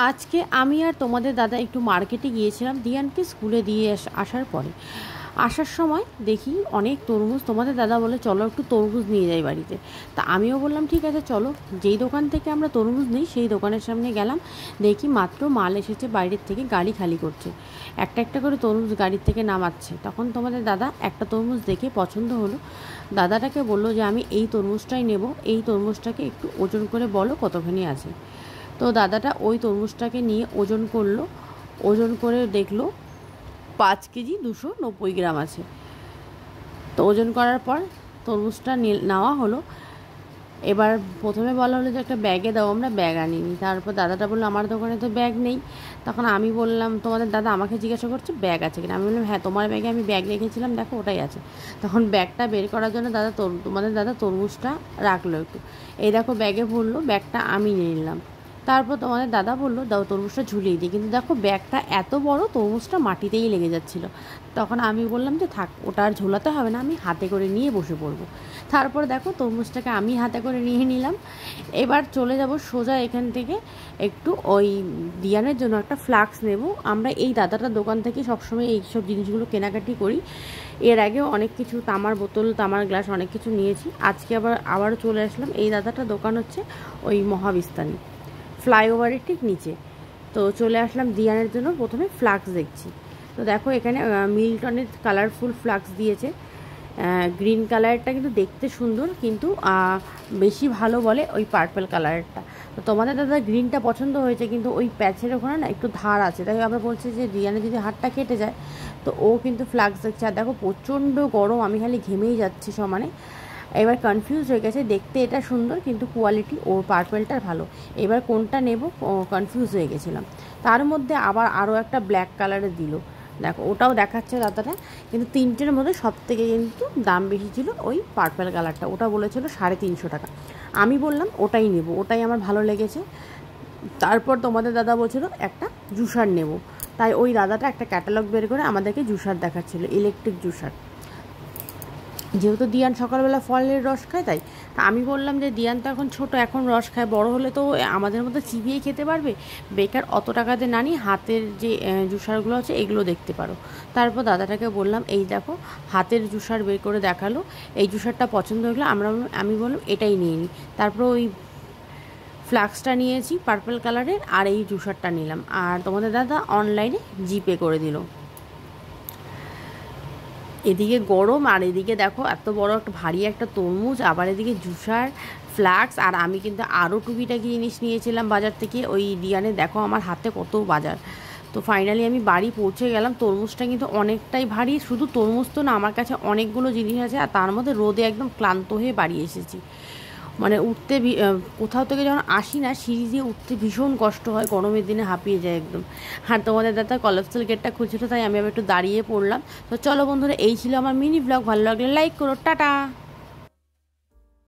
আজকে আমি আর তোমাদের দাদা একটু মার্কেটে গিয়েছিলাম দিয়ানকে স্কুলে দিয়ে আসার পরে। আসার সময় দেখি অনেক তরমুজ, তোমাদের দাদা বলে চলো একটু তরমুজ নিয়ে যাই বাড়িতে। তা আমিও বললাম ঠিক আছে চলো। যেই দোকান থেকে আমরা তরমুজ নিই সেই দোকানের সামনে গেলাম, দেখি মাত্র মাল এসেছে বাইরের থেকে, গাড়ি খালি করছে, একটা একটা করে তরমুজ গাড়ির থেকে নামাচ্ছে। তখন তোমাদের দাদা একটা তরমুজ দেখে পছন্দ হলো, দাদাটাকে বললো যে আমি এই তরমুজটাই নেব, এই তরমুজটাকে একটু ওজন করে বলো কতখানি আছে। তো দাদাটা ওই তরমুজটাকে নিয়ে ওজন করলো, ওজন করে দেখলো 5 কেজি 290 গ্রাম আছে। তো ওজন করার পর তরমুজটা নেওয়া হলো। এবার প্রথমে বলা হলো যে একটা ব্যাগে দাও, আমরা ব্যাগ আনিনি। তারপর দাদাটা বললো আমার দোকানে তো ব্যাগ নেই। তখন আমি বললাম তোমাদের দাদা আমাকে জিজ্ঞাসা করছে ব্যাগ আছে কিনা। আমি বললাম হ্যাঁ তোমার ব্যাগে আমি ব্যাগ রেখেছিলাম, দেখো ওটাই আছে। তখন ব্যাগটা বের করার জন্য তোমাদের দাদা তরমুজটা রাখলো একটু, এই দেখো ব্যাগে ভরলো, ব্যাগটা আমি নিয়ে নিলাম। তারপর তোমাদের দাদা বললো দাও তরমুজটা ঝুলিয়ে দিই, কিন্তু দেখো ব্যাগটা এত বড়, তরমুজটা মাটিতেই লেগে যাচ্ছিলো। তখন আমি বললাম যে থাক ওটা আর ঝোলাতে হবে না, আমি হাতে করে নিয়ে বসে পড়বো। তারপর দেখো তরমুজটাকে আমি হাতে করে নিয়ে নিলাম। এবার চলে যাব সোজা এখান থেকে একটু ওই দিয়ানের জন্য একটা ফ্লাক্স নেব। আমরা এই দাদাটার দোকান থেকে সবসময় এইসব জিনিসগুলো কেনাকাটি করি। এর আগেও অনেক কিছু তামার বোতল, তামার গ্লাস অনেক কিছু নিয়েছি। আজকে আবারও চলে আসলাম। এই দাদাটার দোকান হচ্ছে ওই মহাবিস্তানি ফ্লাইওভারের ঠিক নিচে। তো চলে আসলাম দিয়ানের জন্য, প্রথমে ফ্লাক্স দেখছি। তো দেখো এখানে মিল্টনের কালারফুল ফ্লাক্স দিয়েছে। গ্রিন কালারটা কিন্তু দেখতে সুন্দর, কিন্তু বেশি ভালো বলে ওই পার্পল কালারটা। তো তোমাদের দাদা গ্রিনটা পছন্দ হয়েছে, কিন্তু ওই প্যাচের ওখানে না একটু ধার আছে, তাই আমরা বলছি যে দিয়ানে যদি হাতটা কেটে যায়। তো ও কিন্তু ফ্লাক্স দেখছে। আর দেখো প্রচণ্ড গরম, আমি খালি ঘেমেই যাচ্ছি সমানে। এবার কনফিউজ হয়ে গেছে, দেখতে এটা সুন্দর কিন্তু কোয়ালিটি ওর পার্পেলটার ভালো, এবার কোনটা নেব কনফিউজ হয়ে গেছিলাম। তার মধ্যে আবার আরও একটা ব্ল্যাক কালারের দিল, দেখো ওটাও দেখাচ্ছে দাদাটা। কিন্তু তিনটের মধ্যে সব থেকে কিন্তু দাম বেশি ছিল ওই পার্পেল কালারটা, ওটা বলেছিল 350 টাকা। আমি বললাম ওটাই নেব, ওটাই আমার ভালো লেগেছে। তারপর তোমাদের দাদা বলছিল একটা জুসার নেব, তাই ওই দাদাটা একটা ক্যাটালগ বের করে আমাদেরকে জুসার দেখাচ্ছিল, ইলেকট্রিক জুসার। যেহেতু দিয়ান সকালবেলা ফলের রস খায়, তাই আমি বললাম যে দিয়ান তো এখন ছোট, এখন রস খায়, বড় হলে তো আমাদের মতো চিবিয়ে খেতে পারবে, বেকার অত টাকাতে না নিয়ে হাতের যে জুসারগুলো আছে এগুলো দেখতে পারো। তারপর দাদাটাকে বললাম এই দেখো হাতের জুসার বের করে দেখালো, এই জুসারটা পছন্দ হলো, আমি বললাম এটাই নিয়ে নিই। তারপর ওই ফ্লাক্সটা নিয়েছি পার্পল কালারের, আর এই জুসারটা নিলাম। আর তোমাদের দাদা অনলাইনে জিপে করে দিল। এদিকে গরম, আর এদিকে দেখো এত বড় একটা ভারী একটা তরমুজ, আবার এদিকে জুসার, ফ্লাক্স। আর আমি কিন্তু আরও টুকিটাকি জিনিস নিয়েছিলাম বাজার থেকে ওই দিয়ানে, দেখো আমার হাতে কত বাজার। তো ফাইনালি আমি বাড়ি পৌঁছে গেলাম। তরমুজটা কিন্তু অনেকটাই ভারী, শুধু তরমুজ তো না, আমার কাছে অনেকগুলো জিনিস আছে। আর তার মধ্যে রোদে একদম ক্লান্ত হয়ে বাড়ি এসেছি, মানে উঠতে কোথাও থেকে যখন আসি না সিঁড়ি দিয়ে উঠতে ভীষণ কষ্ট হয়, গরমের দিনে হাঁপিয়ে যায় একদম। আর তোমাদের দাদা কলেপসেল গেটটা খুঁজছিল, তাই আমি আবার একটু দাঁড়িয়ে পড়লাম। তো চলো বন্ধুরা, এই ছিল আমার মিনি ব্লগ, ভালো লাগলে লাইক করো, টাটা।